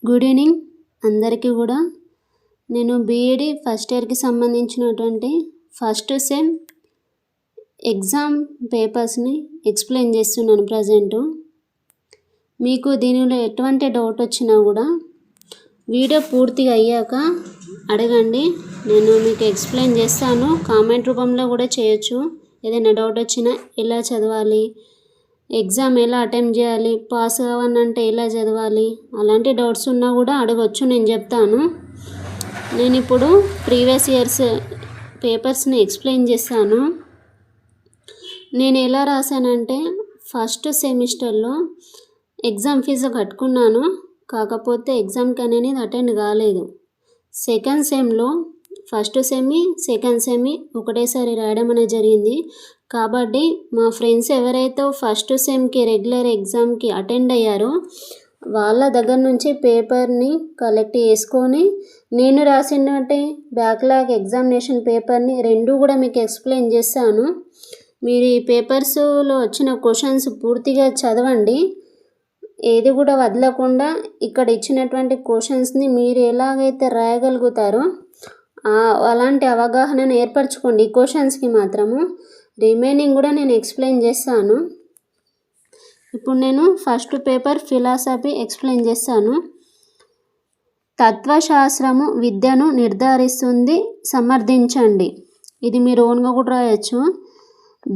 Good evening అందరికీ కూడా. నేను బీఈడి ఫస్ట్ ఇయర్కి సంబంధించినటువంటి ఫస్ట్ సెమ్ ఎగ్జామ్ పేపర్స్ని ఎక్స్ప్లెయిన్ చేస్తున్నాను ప్రజెంటు. మీకు దీనిలో ఎటువంటి డౌట్ వచ్చినా కూడా వీడియో పూర్తిగా అయ్యాక అడగండి, నేను మీకు ఎక్స్ప్లెయిన్ చేస్తాను. కామెంట్ రూపంలో కూడా చేయొచ్చు. ఏదైనా డౌట్ వచ్చినా ఎలా చదవాలి, ఎగ్జామ్ ఎలా అటెంప్ట్ చేయాలి, పాస్ కావాలంటే ఎలా చదవాలి, అలాంటి డౌట్స్ ఉన్నా కూడా అడగవచ్చు, నేను చెప్తాను. నేను ఇప్పుడు ప్రీవియస్ ఇయర్స్ పేపర్స్ని ఎక్స్ప్లెయిన్ చేస్తాను. నేను ఎలా రాశానంటే, ఫస్ట్ సెమిస్టర్లో ఎగ్జామ్ ఫీజు కట్టుకున్నాను, కాకపోతే ఎగ్జామ్కి అనేది అటెండ్ కాలేదు. సెకండ్ సెమ్లో ఫస్ట్ సెమి సెకండ్ సెమి ఒకటేసారి రాయడం అనేది జరిగింది. కాబట్టి మా ఫ్రెండ్స్ ఎవరైతే ఫస్ట్ సెమ్కి రెగ్యులర్ ఎగ్జామ్కి అటెండ్ అయ్యారో వాళ్ళ దగ్గర నుంచి పేపర్ని కలెక్ట్ చేసుకొని నేను రాసినట్టే బ్యాక్లాగ్ ఎగ్జామినేషన్ పేపర్ని రెండు కూడా మీకు ఎక్స్ప్లెయిన్ చేస్తాను. మీరు ఈ పేపర్స్లో వచ్చిన క్వశ్చన్స్ పూర్తిగా చదవండి, ఏది కూడా వదలకుండా ఇక్కడ ఇచ్చినటువంటి క్వశ్చన్స్ని మీరు ఎలాగైతే రాయగలుగుతారో అలాంటి అవగాహనను ఏర్పరచుకోండి ఈ క్వశ్చన్స్కి మాత్రము. రిమైనింగ్ కూడా నేను ఎక్స్ప్లెయిన్ చేస్తాను. ఇప్పుడు నేను ఫస్ట్ పేపర్ ఫిలాసఫీ ఎక్స్ప్లెయిన్ చేస్తాను. తత్వశాస్త్రము విద్యను నిర్ధారిస్తుంది, సమర్థించండి. ఇది మీరు ఓన్గా కూడా రాయొచ్చు.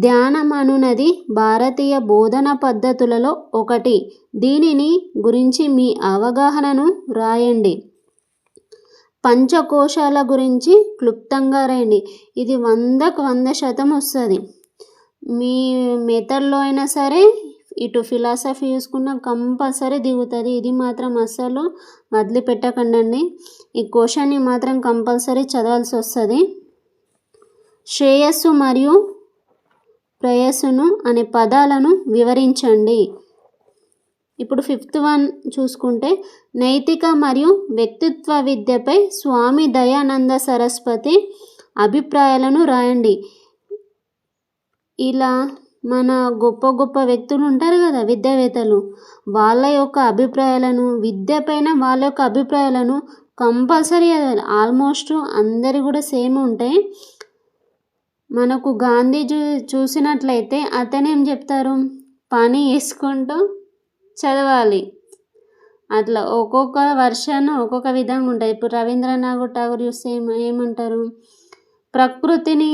ధ్యానం అనునది భారతీయ బోధన పద్ధతులలో ఒకటి. దీనిని గురించి మీ అవగాహనను రాయండి. పంచకోశాల గురించి క్లుప్తంగా రాయండి. ఇది 100కు 100% వస్తుంది. మీ మెథడ్లో అయినా సరే ఇటు ఫిలాసఫీ చూసుకున్న కంపల్సరీ దిగుతుంది. ఇది మాత్రం అస్సలు వదిలిపెట్టకండి. ఈ క్వశ్చన్ని మాత్రం కంపల్సరీ చదవాల్సి వస్తుంది. శ్రేయస్సు మరియు ప్రేయస్సును అనే పదాలను వివరించండి. ఇప్పుడు ఫిఫ్త్ వన్ చూసుకుంటే, నైతిక మరియు వ్యక్తిత్వ విద్యపై స్వామి దయానంద సరస్వతి అభిప్రాయాలను రాయండి. ఇలా మన గొప్ప గొప్ప వ్యక్తులు ఉంటారు కదా, విద్యావేత్తలు, వాళ్ళ యొక్క అభిప్రాయాలను, విద్యపైన వాళ్ళ యొక్క అభిప్రాయాలను కంపల్సరీ ఆల్మోస్ట్ అందరి కూడా సేమ్ ఉంటాయి. మనకు గాంధీజీ చూసినట్లయితే అతను ఏం చెప్తారు, పని వేసుకుంటూ చదవాలి. అట్లా ఒక్కొక్క వర్షన్ ఒక్కొక్క విధంగా ఉంటుంది. ఇప్పుడు రవీంద్రనాథ్ ఠాగూర్ చూస్తే ఏమంటారు, ప్రకృతిని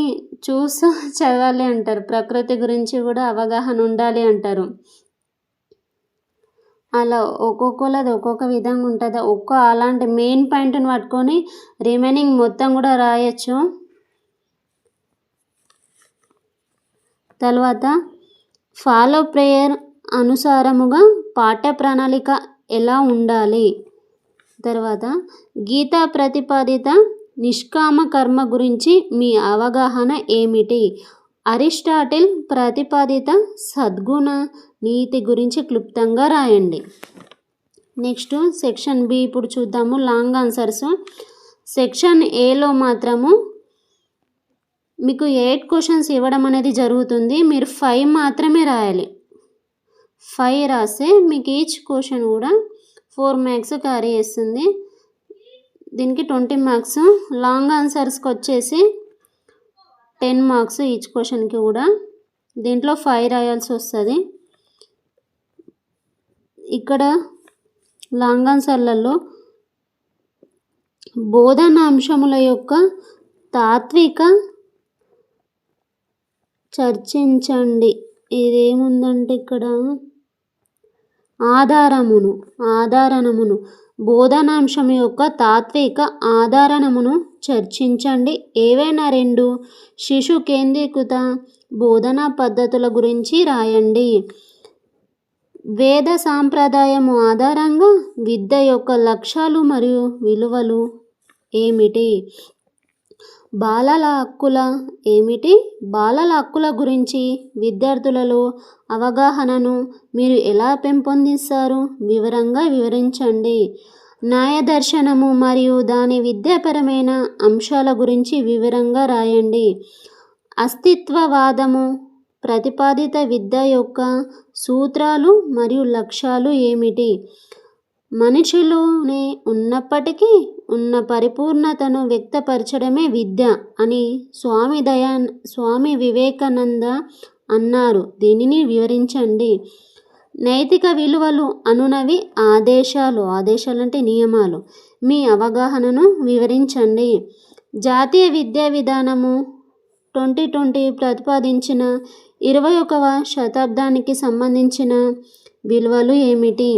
చూస్తూ చదవాలి అంటారు. ప్రకృతి గురించి కూడా అవగాహన ఉండాలి అంటారు. అలా ఒక్కొక్కలది ఒక్కొక్క విధంగా ఉంటుంది. అలాంటి మెయిన్ పాయింట్ని పట్టుకొని రిమైనింగ్ మొత్తం కూడా రాయొచ్చు. తర్వాత ఫాలో ప్రేయర్ అనుసారముగా పాఠ్య ప్రణాళిక ఎలా ఉండాలి. తర్వాత గీతా ప్రతిపాదిత నిష్కామ కర్మ గురించి మీ అవగాహన ఏమిటి. అరిస్టాటిల్ ప్రతిపాదిత సద్గుణ నీతి గురించి క్లుప్తంగా రాయండి. నెక్స్ట్ సెక్షన్ బి ఇప్పుడు చూద్దాము, లాంగ్ ఆన్సర్స్. సెక్షన్ ఏలో మాత్రము మీకు 8 క్వశ్చన్స్ ఇవ్వడం అనేది జరుగుతుంది. మీరు 5 మాత్రమే రాయాలి. 5 రాస్తే మీకు ఈచ్ క్వశ్చన్ కూడా 4 మార్క్స్ క్యారీ చేస్తుంది. దీనికి 20 మార్క్స్. లాంగ్ ఆన్సర్స్కి వచ్చేసి 10 మార్క్స్ ఈచ్ క్వశ్చన్కి కూడా. దీంట్లో 5 రాయాల్సి వస్తుంది. ఇక్కడ లాంగ్ ఆన్సర్లలో బోధనాంశముల యొక్క తాత్విక చర్చించండి. ఇదేముందంటే ఇక్కడ ఆధారమును బోధనాంశం యొక్క తాత్విక ఆధారణమును చర్చించండి. ఏవైనా 2 శిశు కేంద్రీకృత బోధనా పద్ధతుల గురించి రాయండి. వేద సాంప్రదాయము ఆధారంగా విద్య యొక్క లక్ష్యాలు మరియు విలువలు ఏమిటి. బాలల హక్కుల గురించి విద్యార్థులలో అవగాహనను మీరు ఎలా పెంపొందిస్తారు, వివరంగా వివరించండి. న్యాయ దర్శనము మరియు దాని విద్యాపరమైన అంశాల గురించి వివరంగా రాయండి. అస్తిత్వవాదము ప్రతిపాదిత విద్య యొక్క సూత్రాలు మరియు లక్ష్యాలు ఏమిటి. మనిషిలోనే ఉన్నప్పటికీ ఉన్న పరిపూర్ణతను వ్యక్తపరచడమే విద్య అని స్వామి వివేకానంద అన్నారు. దీనిని వివరించండి. నైతిక విలువలు అనునవి ఆదేశాలు అంటే నియమాలు. మీ అవగాహనను వివరించండి. జాతీయ విద్యా విధానము 2020 ప్రతిపాదించిన 21వ శతాబ్దానికి సంబంధించిన విలువలు ఏమిటి?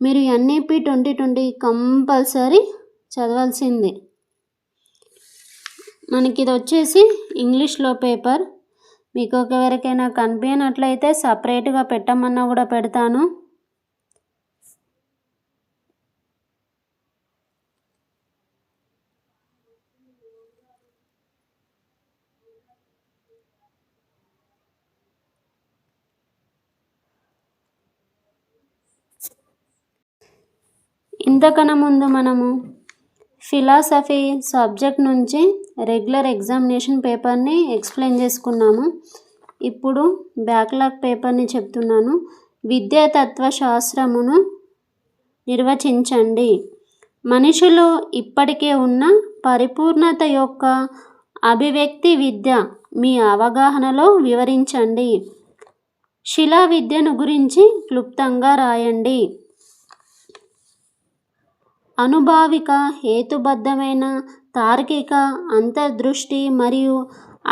మీరు NEP 2020 కంపల్సరీ చదవాల్సిందే. మనకి ఇది వచ్చేసి ఇంగ్లీష్లో పేపర్. మీకు ఎవరికైనా కనిపించినట్లయితే సపరేట్గా పెట్టమన్నా కూడా పెడతాను. ఇంతకన్నా ముందు మనము ఫిలాసఫీ సబ్జెక్ట్ నుంచి రెగ్యులర్ ఎగ్జామినేషన్ పేపర్ని ఎక్స్ప్లెయిన్ చేసుకున్నాము. ఇప్పుడు బ్యాక్లాగ్ పేపర్ని చెప్తున్నాను. విద్యాతత్వ శాస్త్రమును నిర్వచించండి. మనిషిలో ఇప్పటికే ఉన్న పరిపూర్ణత యొక్క అభివ్యక్తి విద్య. మీ అవగాహనలో వివరించండి. శిలా విద్యను గురించి క్లుప్తంగా రాయండి. అనుభావిక, హేతుబద్ధమైన, తార్కిక, అంతర్దృష్టి మరియు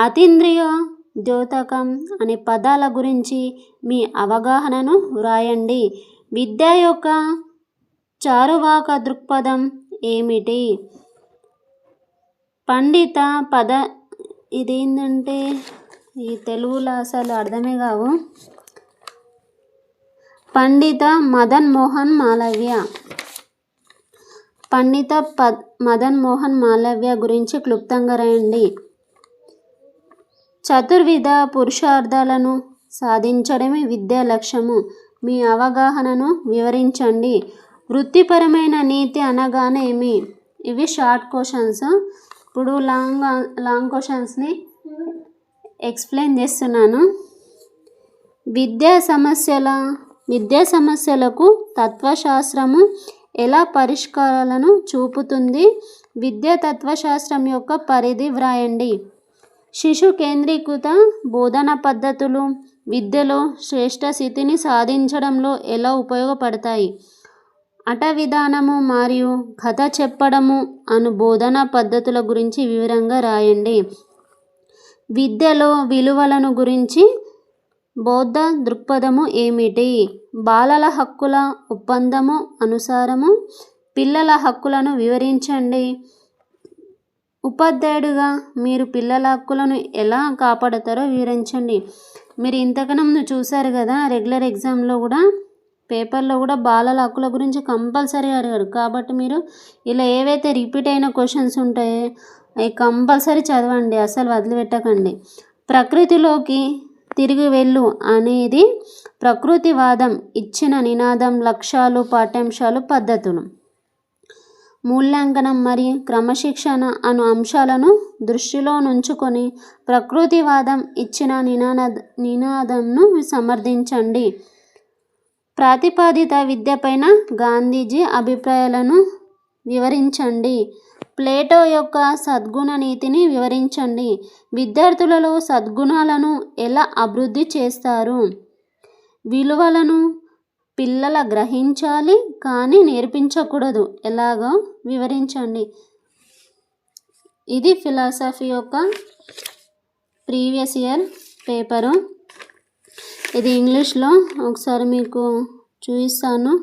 అతీంద్రియ ద్యోతకం అనే పదాల గురించి మీ అవగాహనను వ్రాయండి. విద్య యొక్క చారువాక దృక్పథం ఏమిటి? పండిత ఇదేంటంటే ఈ తెలుగులో అసలు అర్థమే కావు. పండిత మదన్ మోహన్ మాలవ్య గురించి క్లుప్తంగా రాయండి. చతుర్విధ పురుషార్థాలను సాధించడమే విద్యా లక్ష్యము. మీ అవగాహనను వివరించండి. వృత్తిపరమైన నీతి అనగానే ఏమి? ఇవి షార్ట్ క్వశ్చన్స్. ఇప్పుడు లాంగ్ క్వశ్చన్స్ని ఎక్స్ప్లెయిన్ చేస్తున్నాను. విద్యా సమస్యలకు తత్వశాస్త్రము ఎలా పరిష్కారాలను చూపుతుంది? విద్యా తత్వశాస్త్రం యొక్క పరిధి వ్రాయండి. శిశు కేంద్రీకృత బోధనా పద్ధతులు విద్యలో శ్రేష్ఠ స్థితిని సాధించడంలో ఎలా ఉపయోగపడతాయి? అట విధానము మరియు కథ చెప్పడము అను బోధనా పద్ధతుల గురించి వివరంగా రాయండి. విద్యలో విలువలను గురించి బౌద్ధ దృక్పథము ఏమిటి? బాలల హక్కుల ఒప్పందము అనుసారము పిల్లల హక్కులను వివరించండి. ఉపాధ్యాయుడిగా మీరు పిల్లల హక్కులను ఎలా కాపాడతారో వివరించండి. మీరు ఇంతకన్నా ముందు చూశారు కదా, రెగ్యులర్ ఎగ్జామ్లో కూడా పేపర్లో కూడా బాలల హక్కుల గురించి కంపల్సరీ అడిగారు. కాబట్టి మీరు ఇలా ఏవైతే రిపీట్ అయిన క్వశ్చన్స్ ఉంటాయో అవి కంపల్సరీ చదవండి, అసలు వదిలిపెట్టకండి. ప్రకృతిలోకి తిరిగి వెళ్ళు అనేది ప్రకృతివాదం ఇచ్చిన నినాదం, లక్ష్యాలు, పాఠ్యాంశాలు, పద్ధతులు. మూల్యాంకనం మరియు క్రమశిక్షణ అను అంశాలను దృష్టిలో నుంచుకొని ప్రకృతివాదం ఇచ్చిన నినాదంను సమర్థించండి. ప్రతిపాదిత విద్యపైన గాంధీజీ అభిప్రాయాలను వివరించండి. ప్లేటో యొక్క సద్గుణ నీతిని వివరించండి. విద్యార్థులలో సద్గుణాలను ఎలా అభివృద్ధి చేస్తారు? విలువలను పిల్లల గ్రహించాలి కానీ నేర్పించకూడదు, ఎలాగో వివరించండి. ఇది ఫిలాసఫీ యొక్క ప్రీవియస్ ఇయర్ పేపరు. ఇది ఇంగ్లీష్లో ఒకసారి మీకు చూపిస్తాను.